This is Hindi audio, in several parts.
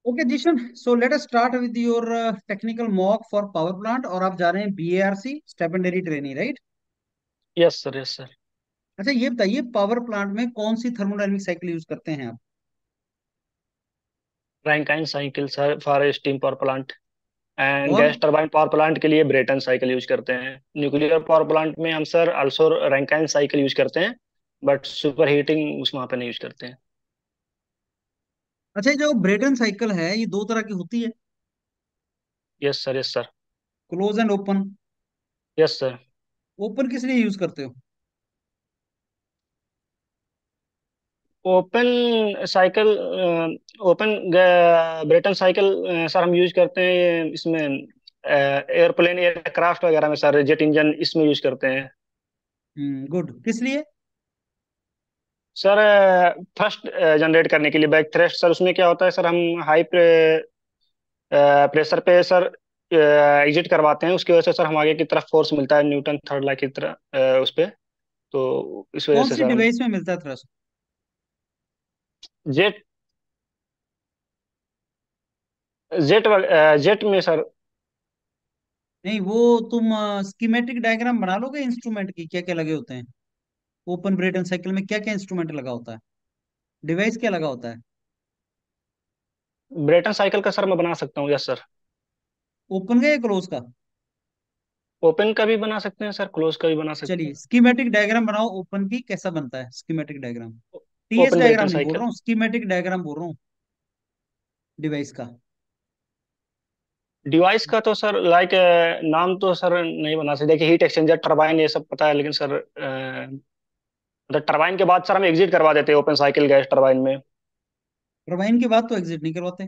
Okay Zeeshan, so let us start with your technical mock for power plant. और आप जा रहे हैं BARC stipendiary trainee, right? Yes sir, yes sir. अच्छा ये बताइए, पावर प्लांट में कौन सी थर्मोडायनेमिक साइकिल यूज करते हैं आप? Rankine cycle sir for steam power plant. And और गैस टरबाइन पावर प्लांट के लिए ब्रेटन साइकिल यूज करते हैं। न्यूक्लियर पावर प्लांट में हम sir also Rankine cycle use करते हैं। बट सुपर हीटिंग उस वहाँ पे नहीं यूज करते हैं। अच्छा, ये जो ब्रेटन साइकिल है ये दो तरह की होती है, yes sir, yes sir. Close and open. Yes sir. Open किस लिए यूज करते हो? Open cycle, open Brayton cycle sir हम यूज करते हैं इसमें एयरप्लेन एयरक्राफ्ट वगैरह में सर, जेट इंजन इसमें यूज करते हैं। गुड, किस लिए? सर थ्रस्ट जनरेट करने के लिए, बैक थ्रस्ट सर, उसमें क्या होता है सर, हम हाई प्रेशर पे सर एग्जिट करवाते हैं, उसकी वजह से सर हम आगे की तरफ फोर्स मिलता है न्यूटन थर्ड लॉ की तरह उस पे। तो इस वजह कौन से सी सर हम डिवाइस में मिलता है थ्रस्ट? जेट जेट जेट में सर। नहीं, वो तुम स्कीमेटिक डायग्राम बना लोगे इंस्ट्रूमेंट की, क्या क्या लगे होते हैं? ओपन ब्रेटन साइकिल में क्या क्या इंस्ट्रूमेंट लगा होता है? डिवाइस क्या लगा होता है? ब्रेटन साइकिल का सर मैं बना सकता हूँ, यस सर। ओपन का या क्लोज का? ओपन का भी बना सकते हैं सर, क्लोज का भी बना सकते चलिए हैं। स्कीमेटिक डायग्राम बनाओ ओपन की, कैसा बनता है schematic diagram? TS open Brayton diagram नहीं बोल रहा साइकिल हूँ, स्कीमेटिक डायग्राम बोल रहा हूँ डिवाइस का। डिवाइस का तो सर लाइक नाम तो सर नहीं बना सकते। देखिए हीट एक्सचेंजर टरबाइन ये सब पता है, लेकिन सर टरबाइन के बाद सर हम एग्जिट करवा देते हैं ओपन साइकिल गैस टरबाइन में। टरबाइन के बाद तो एग्जिट नहीं करवाते।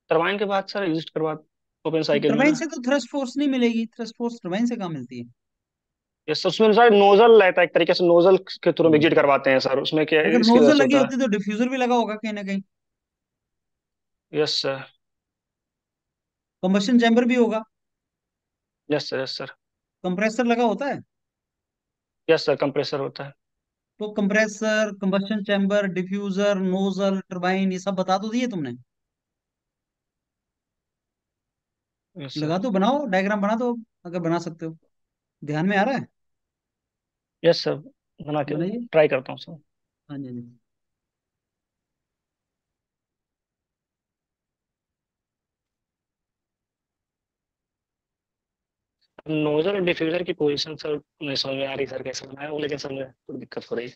टरबाइन के बाद सर एग्जिट करवा ओपन तो साइकिल में टरबाइन ना। से तो थ्रस्ट फोर्स नहीं मिलेगी, थ्रस्ट फोर्स टरबाइन से कहाँ मिलती है? ये सर उसमें सर नोजल रहता है, एक तरीके से नोजल के थ्रू हम्म। एग्जिट करवाते हैं सर, उसमें क्या अगर इसकी वजह नोजल से लगी होता है। होती तो डिफ्यूजर भी लगा होगा कहीं ना कहीं। Yes sir. कंबशन चैम्बर भी होगा। Yes sir, yes sir. Compressor लगा होता है। यस सर, कंप्रेसर होता है। तो compressor, combustion chamber, diffuser, nozzle, turbine, ये सब बता तो दिए तुमने। यस लगा सर। दो, बनाओ डायग्राम बना दो, अगर बना सकते हो। ध्यान में आ रहा है? यस सर, बना के बनाइए। ट्राई करता हूँ सर। हाँ जी, हाँ जी। नोजल और डिफ्यूजर की पोजीशन सर नहीं समझ में आ रही सर, कैसे बनाया वो, लेकिन सर मुझे थोड़ी दिक्कत हो रही है।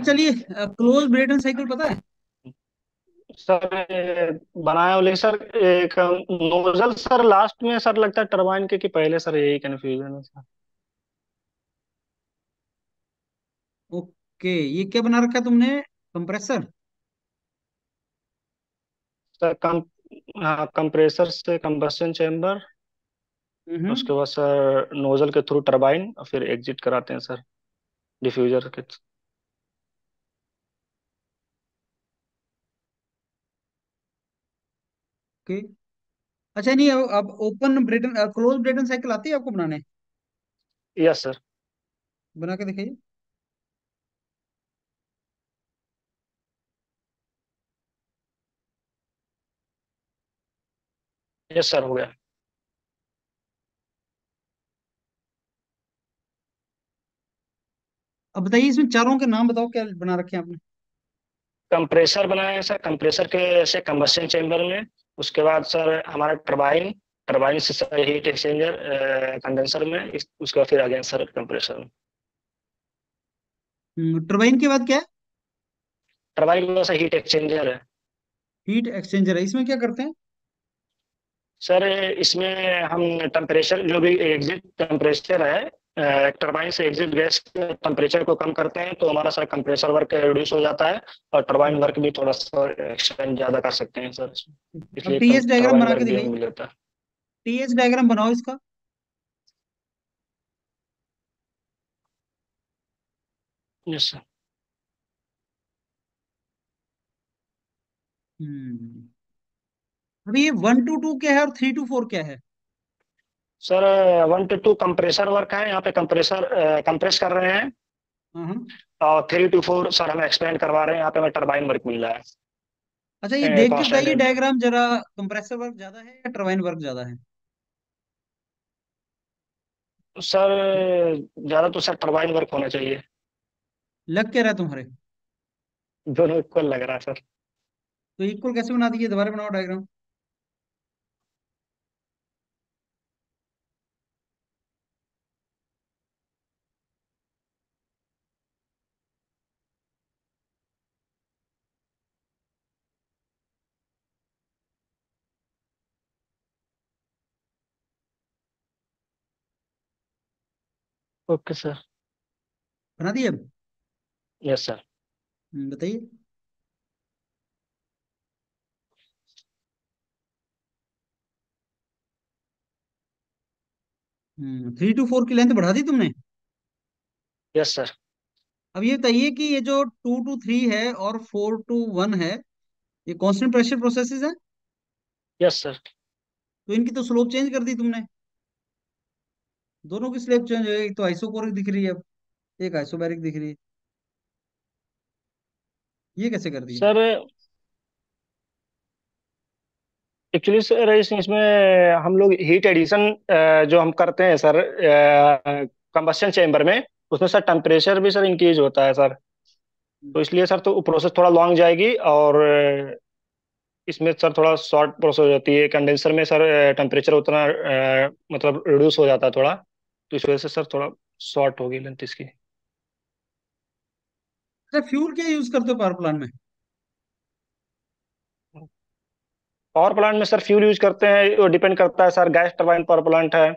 चलिए, क्लोज ब्रेटन साइकिल पता है? सर बनाया हो, लेकिन सर एक नोजल सर लास्ट में सर लगता है टरबाइन के, कि पहले सर, यही कंफ्यूजन है सर। ओके, ये क्या बना रखा है तुमने? कंप्रेसर? सर कम, हाँ कंप्रेसर से कंबस्शन चैम्बर, हम्म। उसके बाद सर नोजल के थ्रू टरबाइन, और फिर एग्जिट कराते हैं सर डिफ्यूजर के। ओके। अच्छा नहीं, अब open Brayton close Brayton cycle आती है आपको बनाने? Yes sir. बना के दिखाइए। यस सर, हो गया। अब बताइए, इसमें चारों के नाम बताओ, क्या बना रखे हैं आपने? कंप्रेसर बनाया है सर, कंप्रेसर के से कंबस्शन चैम्बर में। उसके बाद सर हमारा टरबाइन, टरबाइन से सर हीट एक्सचेंजर कंडेंसर में, उसके बाद फिर आ गया सर कंप्रेसर में। टरबाइन के बाद क्या है? टरबाइन में सर हीट एक्सचेंजर है। हीट एक्सचेंजर है, इसमें क्या करते हैं? सर इसमें हम टेम्परेचर, जो भी एग्जिट टेम्परेचर है टरबाइन से एग्जिट गैस के टेम्परेचर को कम करते हैं, तो हमारा सर कंप्रेसर वर्क रिड्यूस हो जाता है, और टरबाइन वर्क भी थोड़ा सा एक्सटेंड ज्यादा कर सकते हैं सर इसमें। अब इसलिए टीएस डायग्राम टरबाइन बना वर्क के भी हमें दिखाइए। मिल जाता है। टीएस डायग्राम बनाओ इसका। Yes sir. हम्म। अभी ये 1 to 2 क्या है और 3 to 4 क्या है? सर 1 to 2 कंप्रेसर वर्क है, यहाँ पे कंप्रेसर कंप्रेस कर रहे हैं, हाँ हाँ। और 3 to 4 सर हमें एक्सपेंड करवा रहे हैं, यहाँ पे हमें टरबाइन वर्क मिल रहा अच्छा, ये है देख के कांस्टेंट बताइए रेट पे। डायग्राम जरा, कंप्रेसर वर्क ज्यादा है या टरबाइन वर्क ज्यादा है? सर ज्यादा तो सर टरबाइन वर्क होना चाहिए। लग क्या रहा है तुम्हारे? दोनों इक्वल लग रहा है सर। तो इक्वल कैसे बना दिए? दोबारा बनाओ डायग्राम। Okay sir. बना दिए अब? Yes sir. बताइए। 3 to 4 की लेंथ बढ़ा दी तुमने? Yes sir. अब ये बताइए कि ये जो 2 to 3 है और 4 to 1 है, ये कांस्टेंट प्रेशर प्रोसेसेस है। Yes sir. तो इनकी तो स्लोप चेंज कर दी तुमने। दोनों की स्लोप चेंज है, एक तो आइसोकोरिक दिख रही है अब, एक आइसोबैरिक दिख रही है। ये कैसे कर दिया? सर एक्चुअली सर इसमें हम लोग हीट एडिशन जो हम करते हैं सर कंबस्शन चेम्बर में, उसमें सर टेम्परेचर भी सर इंक्रीज होता है सर। तो इसलिए सर तो प्रोसेस थोड़ा लॉन्ग जाएगी, और इसमें सर थोड़ा शॉर्ट प्रोसेस हो जाती है। कंडेंसर में सर टेम्परेचर उतना मतलब रिड्यूस हो जाता है थोड़ा, तो इस वजह से सर थोड़ा शॉर्ट होगी लेंथ इसकी। अच्छा, फ्यूल क्या यूज करते हो पावर प्लांट में? पावर प्लांट में सर फ्यूल यूज करते हैं, वो डिपेंड करता है sir. Gas turbine power plant है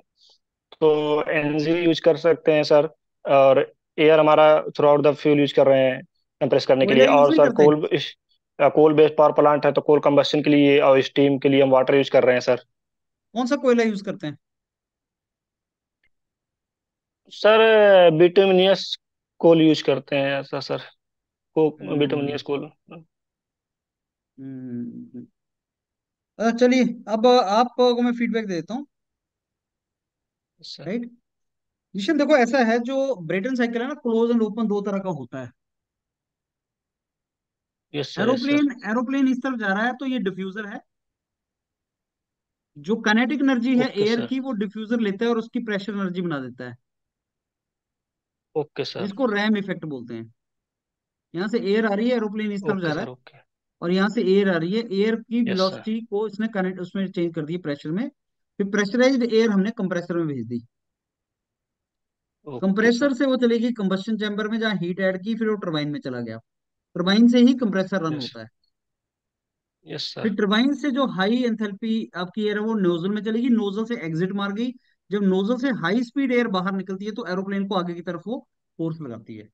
तो एनजी यूज कर सकते हैं सर। और एयर हमारा through out the fuel use कर रहे हैं कंप्रेस करने के कोयला लिए। यूज और नहीं सर करते? कोल बेस्ड पावर प्लांट है तो कोल कंबस्शन के लिए और स्टीम के लिए हम वाटर यूज कर रहे हैं सर। कौन सा कोयला यूज करते हैं? सर बिटुमिनियस कोल यूज करते हैं ऐसा सर। को हम्म बिटुमिनियस कोल। हम्म। चलिए, अब आपको मैं फीडबैक दे देता हूँ। सर। राइट। निशन, देखो ऐसा है, जो ब्रेटन साइकिल है ना, क्लोज एंड ओपन दो तरह का होता है। Yes sir. Yes sir. Aeroplane aeroplane इस तरफ जा रहा है तो ये डिफ्यूजर है। जो काइनेटिक एनर्जी है ओके एयर सर। की, वो डिफ्यूजर लेता है और उसकी प्रेशर एनर्जी बना देता है, ओके सर। जिसको रैम इफेक्ट बोलते हैं। यहाँ से एयर आ रही है, एरोप्लेन इस तरफ जा ओके रहा है, सर। ओके। और यहाँ से एयर आ रही है, एयर की यस सर। वेलोसिटी को इसने कनेक्ट उसमें चेंज कर दी प्रेशर में। फिर प्रेशराइज्ड एयर हमने कंप्रेसर में भेज दी। Okay compressor sir. से वो चलेगी कंबस्शन चैम्बर में, जहाँ हीट ऐड की, फिर वो टरबाइन में चला गया। टरबाइन से ही कंप्रेसर रन यस। होता है। यस फिर सर। टरबाइन से जो हाई एंथैल्पी आपकी एयर है, वो नोजल में चलेगी, नोजल से एग्जिट मार गई। जब नोजल से हाई स्पीड एयर बाहर निकलती है तो एरोप्लेन को आगे की तरफ वो फोर्स लगाती है।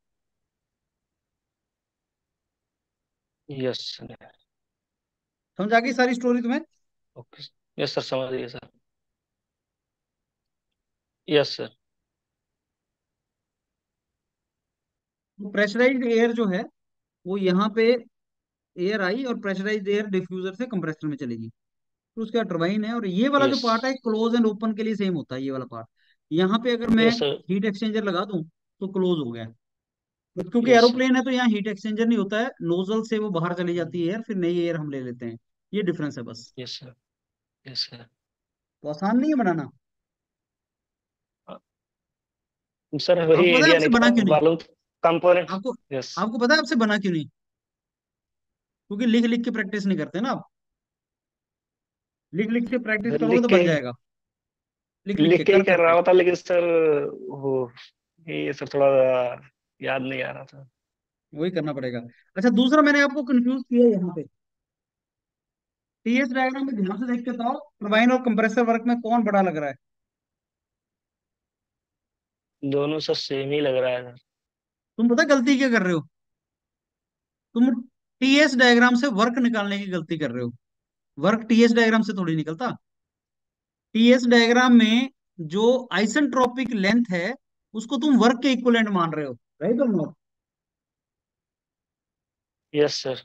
Yes sir. समझ आ गई सारी स्टोरी तुम्हें? ओके। यस सर, समझ गए सर। Yes sir. तो प्रेशराइज्ड एयर जो है, वो यहाँ पे एयर आई और प्रेशराइज्ड एयर डिफ्यूजर से कंप्रेसर में चलेगी। तो उसका टरबाइन है, और ये वाला जो यस। पार्ट है क्लोज एंड ओपन के लिए सेम होता है, ये वाला पार्ट। यहाँ पे अगर मैं यस सर। हीट एक्सचेंजर लगा दूं तो क्लोज हो गया। बट क्योंकि यस सर। एरोप्लेन है तो यहाँ हीट एक्सचेंजर नहीं होता है, नोजल से वो बाहर चली जाती है एयर, फिर नई एयर हम ले लेते हैं। ये डिफरेंस है बस। Yes sir. Yes sir. तो आसान नहीं है बनाना। सर वही आपको पता है आइडिया आपसे नहीं बना था क्यों नहीं? मालूम। कंपोनेंट। आपको यस। आपको पता है आपसे बना क्यों नहीं? क्योंकि लिख लिख के प्रैक्टिस नहीं करते ना आप। लिख लिख के प्रैक्टिस करोगे लिख तो के बन जाएगा। लिख लिख लिख के के ही कर कर रहा करके। होता, लेकिन सर वो ये सब थोड़ा याद नहीं आ रहा था। वही करना पड़ेगा। अच्छा, दूसरा मैंने आपको कंफ्यूज किया यहाँ पे। टीएस डायग्राम में ध्यान से देख के बताओ, टरबाइन और कंप्रेसर वर्क में कौन बड़ा लग रहा है? दोनों सर सेम ही लग रहा है सर। तुम पता गलती क्या कर रहे हो? तुम टीएस डायग्राम से वर्क निकालने की गलती कर रहे हो। वर्क टीएस डायग्राम से थोड़ी निकलता। टीएस डायग्राम में जो आइसेंट्रोपिक लेंथ है, उसको तुम वर्क के इक्विवेलेंट मान रहे हो। राइट और नॉट? Yes sir.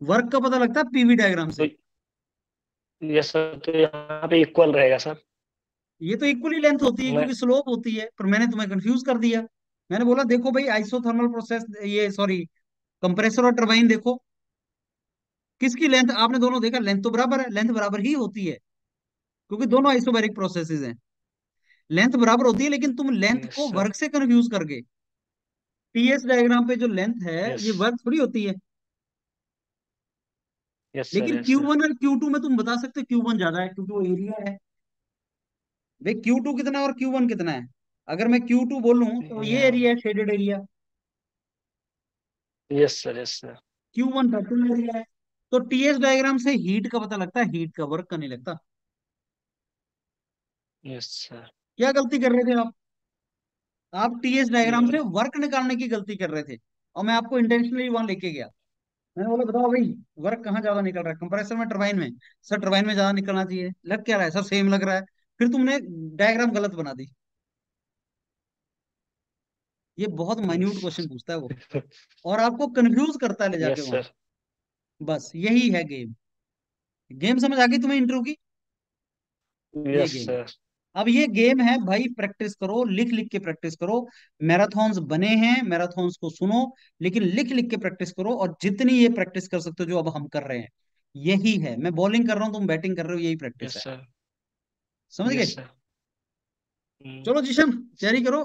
वर्क का पता लगता है पीवी डायग्राम तो से। यस सर, तो यहाँ पे इक्वल रहेगा सर। ये तो इक्वली लेंथ होती है मैं क्योंकि स्लोप होती है, पर मैंने तुम्हें कंफ्यूज कर दिया। मैंने बोला देखो भाई आइसोथर्मल प्रोसेस, ये सॉरी, कंप्रेसर और टरबाइन देखो, किसकी लेंथ, आपने दोनों देखा लेंथ तो बराबर है, लेंथ बराबर ही होती है क्योंकि दोनों आइसोबैरिक प्रोसेसेस हैं, लेंथ बराबर होती है, लेकिन तुम लेंथ यस को सर। वर्क से कंफ्यूज करके, टीएस डायग्राम पे जो लेंथ है यस। ये वर्क थोड़ी होती है। Yes sir. लेकिन यस सर। Q1 और Q2 में तुम बता सकते हो Q1 ज्यादा है क्योंकि वो एरिया है। भाई Q2 कितना है और Q1 कितना है, अगर मैं Q2 बोलूं तो ये एरिया है shaded area, yes sir. Yes sir. Q1 total area है। तो टीएस डायग्राम से हीट का पता लगता है, हीट का, वर्क का नहीं लगता। Yes sir. क्या गलती कर रहे थे आप टीएस डायग्राम से वर्क निकालने की गलती कर रहे थे, और मैं आपको इंटेंशनली वहां लेके गया। मैंने बोला बताओ भाई वर्क कहाँ ज्यादा निकल रहा है, कंप्रेसर में टरबाइन में? सर टरबाइन में ज्यादा निकलना चाहिए, लग क्या रहा है सर, सेम लग रहा है। फिर तुमने डायग्राम गलत बना दी। ये बहुत माइन्यूट क्वेश्चन पूछता है वो, और आपको कंफ्यूज करता है ले जाके यस वहां। सर। बस यही है गेम। गेम समझ आ गई तुम्हें इंटरव्यू की? ये यस गेम है। सर। अब ये गेम है भाई, प्रैक्टिस करो, लिख लिख के प्रैक्टिस करो। मैराथॉन्स बने हैं, मैराथॉन्स को सुनो, लेकिन लिख लिख के प्रैक्टिस करो, और जितनी ये प्रैक्टिस कर सकते हो जो अब हम कर रहे हैं, यही है। मैं बॉलिंग कर रहा हूँ, तुम बैटिंग कर रहे हो, यही प्रैक्टिस यस है। सर। समझ यस गए? सर। चलो जिशन, तैयारी करो,